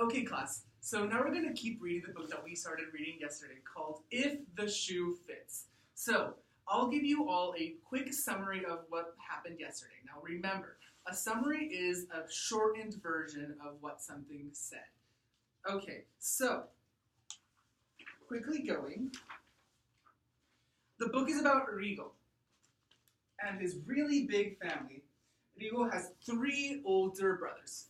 Okay, class. So now we're going to keep reading the book that we started reading yesterday called If the Shoe Fits. So I'll give you all a quick summary of what happened yesterday. Now remember, a summary is a shortened version of what something said. Okay, so quickly going, the book is about Rigo and his really big family. Rigo has three older brothers.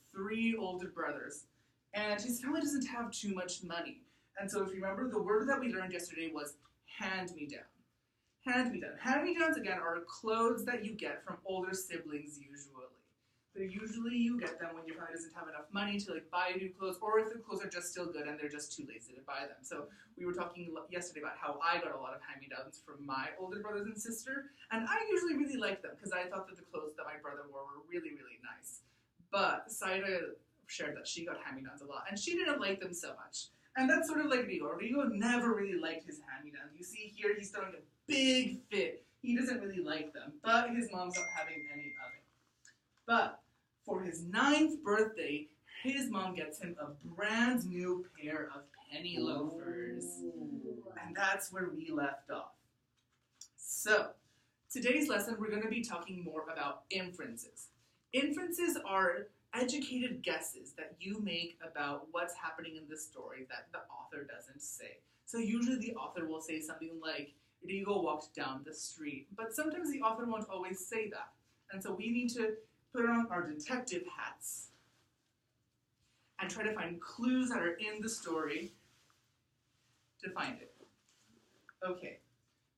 And his family doesn't have too much money. And so if you remember, the word that we learned yesterday was hand-me-down. Hand-me-down. Hand-me-downs, again, are clothes that you get from older siblings usually. Usually you get them when your family doesn't have enough money to buy new clothes, or if the clothes are just still good and they're just too lazy to buy them. So we were talking yesterday about how I got a lot of hand-me-downs from my older brothers and sister, and I usually really liked them because I thought that the clothes that my brother wore were really, really nice. But Saida shared that she got hand-me-downs a lot, and she didn't like them so much. And that's sort of like Rigo. Rigo never really liked his hand-me-downs. You see here, he's throwing a big fit. He doesn't really like them, but his mom's not having any of it. But for his 9th birthday, his mom gets him a brand new pair of penny loafers. And that's where we left off. So, today's lesson, we're going to be talking more about inferences. Inferences are educated guesses that you make about what's happening in the story that the author doesn't say. So usually the author will say something like, Rigo walked down the street. But sometimes the author won't always say that. And so we need to put on our detective hats and try to find clues that are in the story to find it. Okay,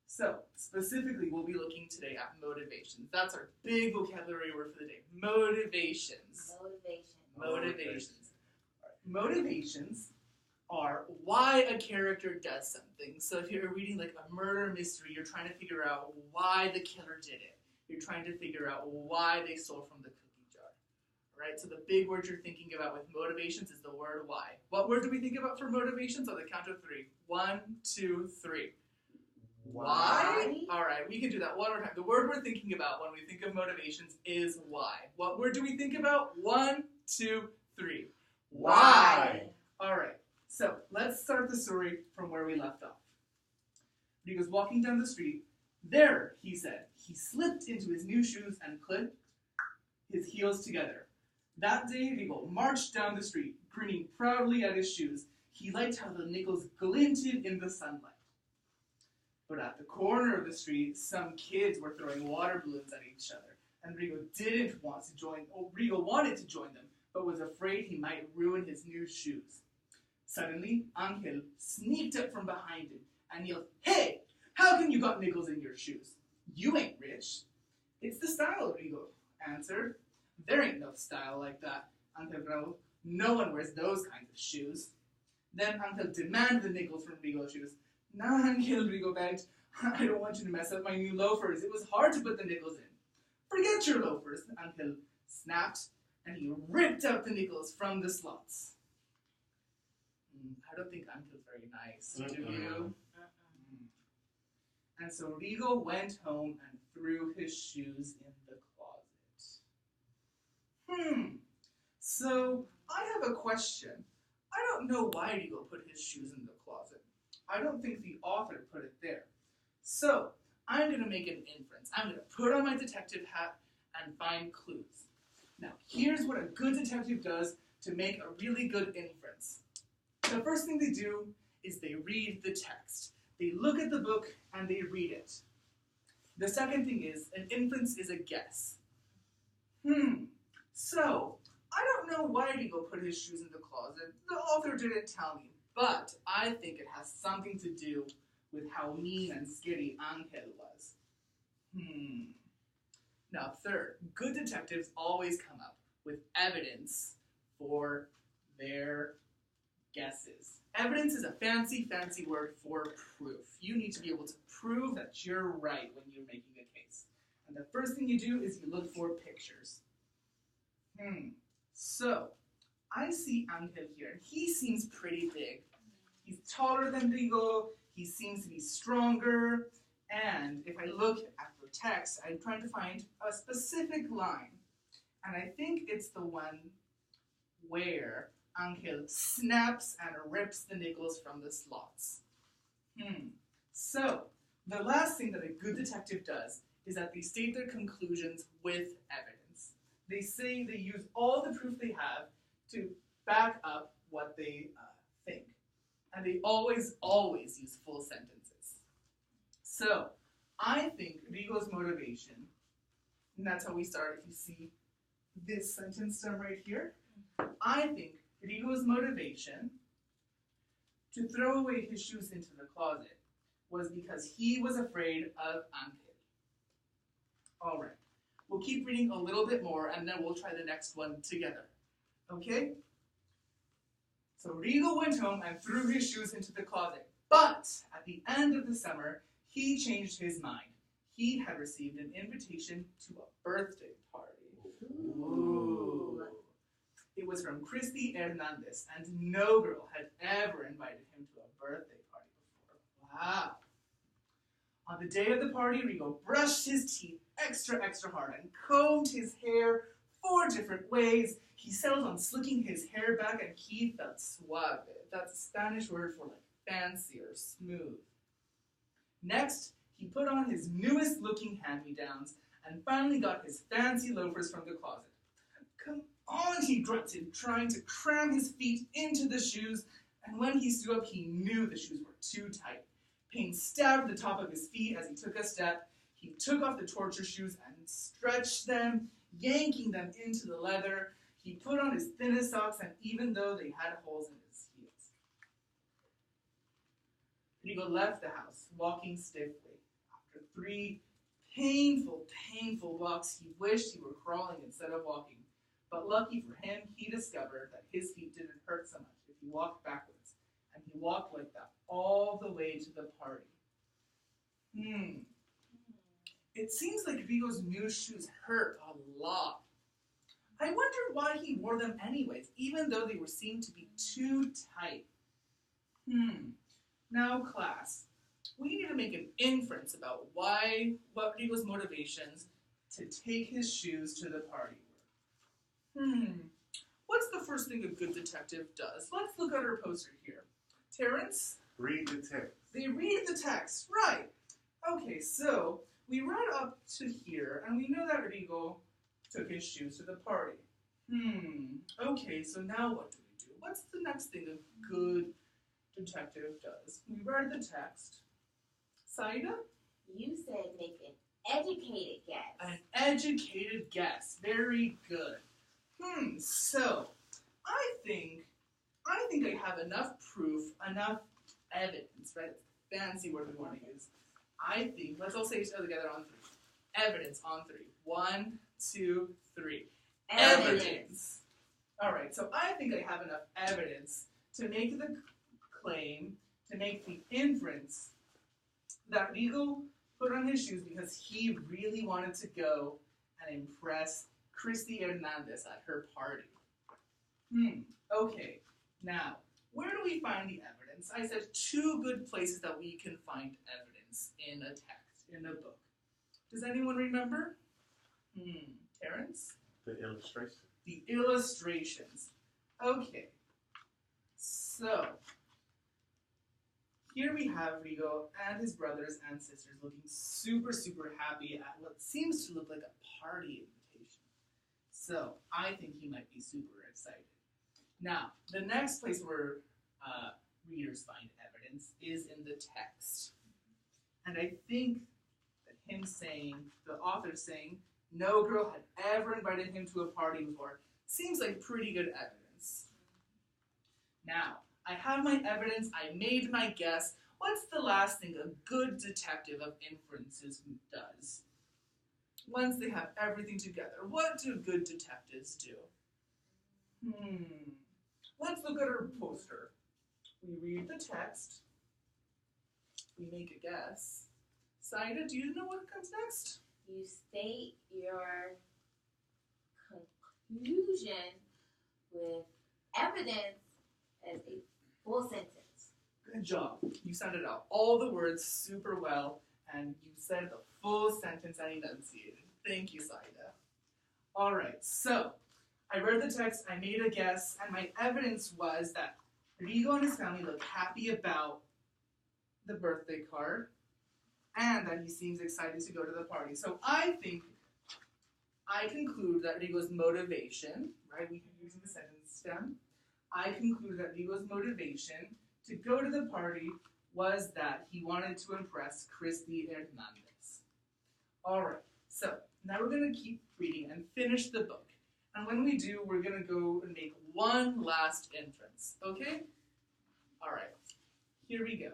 so specifically we'll be looking today at motivations. That's our big vocabulary word for the day. Motivations. Motivations. Motivations are why a character does something. So if you're reading a murder mystery, you're trying to figure out why the killer did it. You're trying to figure out why they stole from the cookie jar. Right? So the big word you're thinking about with motivations is the word why. What word do we think about for motivations? On the count of 3. 1, 2, 3. Why? All right, we can do that one more time. The word we're thinking about when we think of motivations is why. What word do we think about? 1, 2, 3. Why? All right, so let's start the story from where we left off. He was walking down the street. There, he said. He slipped into his new shoes and clipped his heels together. That day, Rigo marched down the street, grinning proudly at his shoes. He liked how the nickels glinted in the sunlight. But at the corner of the street, some kids were throwing water balloons at each other, and Rigo didn't want to join. Rigo wanted to join them, but was afraid he might ruin his new shoes. Suddenly, Angel sneaked up from behind him and yelled, "Hey! How come you got nickels in your shoes? You ain't rich." "It's the style," Rigo answered. "There ain't no style like that," Angel growled. "No one wears those kinds of shoes." Then Angel demanded the nickels from Rigo's shoes. "Nah, Angel," Rigo begged. "I don't want you to mess up my new loafers. It was hard to put the nickels in." "Forget your loafers," Angel snapped, and he ripped out the nickels from the slots. I don't think Angel's very nice, do you? And so Rigo went home and threw his shoes in the closet. So I have a question. I don't know why Rigo put his shoes in the closet. I don't think the author put it there. So I'm going to make an inference. I'm going to put on my detective hat and find clues. Now, here's what a good detective does to make a really good inference. The first thing they do is they read the text. They look at the book and they read it. The second thing is, an inference is a guess. So, I don't know why Rigo put his shoes in the closet. The author didn't tell me, but I think it has something to do with how mean and scary Angel was. Now, third, good detectives always come up with evidence for their guesses. Evidence is a fancy, fancy word for proof. You need to be able to prove that you're right when you're making a case. And the first thing you do is you look for pictures. So, I see Angel here, and he seems pretty big. He's taller than Rigo, he seems to be stronger, and if I look at the text, I'm trying to find a specific line. And I think it's the one where Angel snaps and rips the nickels from the slots. So, the last thing that a good detective does is that they state their conclusions with evidence. They say they use all the proof they have to back up what they think. And they always use full sentences. So, I think Rigo's motivation, and that's how we start if you see this sentence stem right here. I think Rigo's motivation to throw away his shoes into the closet was because he was afraid of Angel. All right, we'll keep reading a little bit more and then we'll try the next one together. Okay? So Rigo went home and threw his shoes into the closet. But at the end of the summer, he changed his mind. He had received an invitation to a birthday party. Ooh. It was from Christy Hernandez, and no girl had ever invited him to a birthday party before. Wow. On the day of the party, Rigo brushed his teeth extra hard and combed his hair 4 different ways. He settled on slicking his hair back and he felt suave. That's a Spanish word for like fancy or smooth. Next, he put on his newest looking hand-me-downs and finally got his fancy loafers from the closet. Come on, he grunted, trying to cram his feet into the shoes, and when he stood up, he knew the shoes were too tight. Pain stabbed the top of his feet as he took a step. He took off the torture shoes and stretched them, yanking them into the leather. He put on his thinnest socks, and even though they had holes in his heels. Rigo left the house, walking stiffly. After 3 painful walks, he wished he were crawling instead of walking. But lucky for him, he discovered that his feet didn't hurt so much if he walked backwards. And he walked like that all the way to the party. It seems like Rigo's new shoes hurt a lot. I wonder why he wore them anyways, even though they were seen to be too tight. Now, class, we need to make an inference about what Rigo's motivations to take his shoes to the party were. What's the first thing a good detective does? Let's look at our poster here. Terrence? Read the text. They read the text, right. Okay, so we read up to here, and we know that Rigo took his shoes to the party. Okay, so now what do we do? What's the next thing a good detective does? We read the text. Saida? You said make an educated guess. An educated guess. Very good. So I think I have enough proof, enough evidence, right? It's a fancy word we want to use. I think, let's all say it together on 3. Evidence on 3. 1, 2, 3. Evidence. All right, so I think I have enough evidence to make the claim, to make the inference that Rigo put on his shoes because he really wanted to go and impress Christy Hernandez at her party. Okay, now, where do we find the evidence? I said 2 good places that we can find evidence in a text, in a book. Does anyone remember? Terrence? The illustration. The illustrations. Okay, so here we have Rigo and his brothers and sisters looking super happy at what seems to look like a party invitation. So I think he might be super excited. Now, the next place where readers find evidence is in the text. And I think that the author saying, no girl had ever invited him to a party before, seems like pretty good evidence. Now, I have my evidence, I made my guess. What's the last thing a good detective of inferences does? Once they have everything together, what do good detectives do? Let's look at our poster. We read the text. We make a guess. Saida, do you know what comes next? You state your conclusion with evidence as a full sentence. Good job. You sounded out all the words super well, and you said the full sentence and enunciated. Thank you, Saida. All right, so I read the text, I made a guess, and my evidence was that Rigo and his family look happy about the birthday card, and that he seems excited to go to the party. So I conclude that Rigo's motivation, right, we can use the sentence stem, I conclude that Rigo's motivation to go to the party was that he wanted to impress Christy Hernandez. Alright, so now we're going to keep reading and finish the book. And when we do, we're going to go and make one last entrance, okay? Alright, here we go.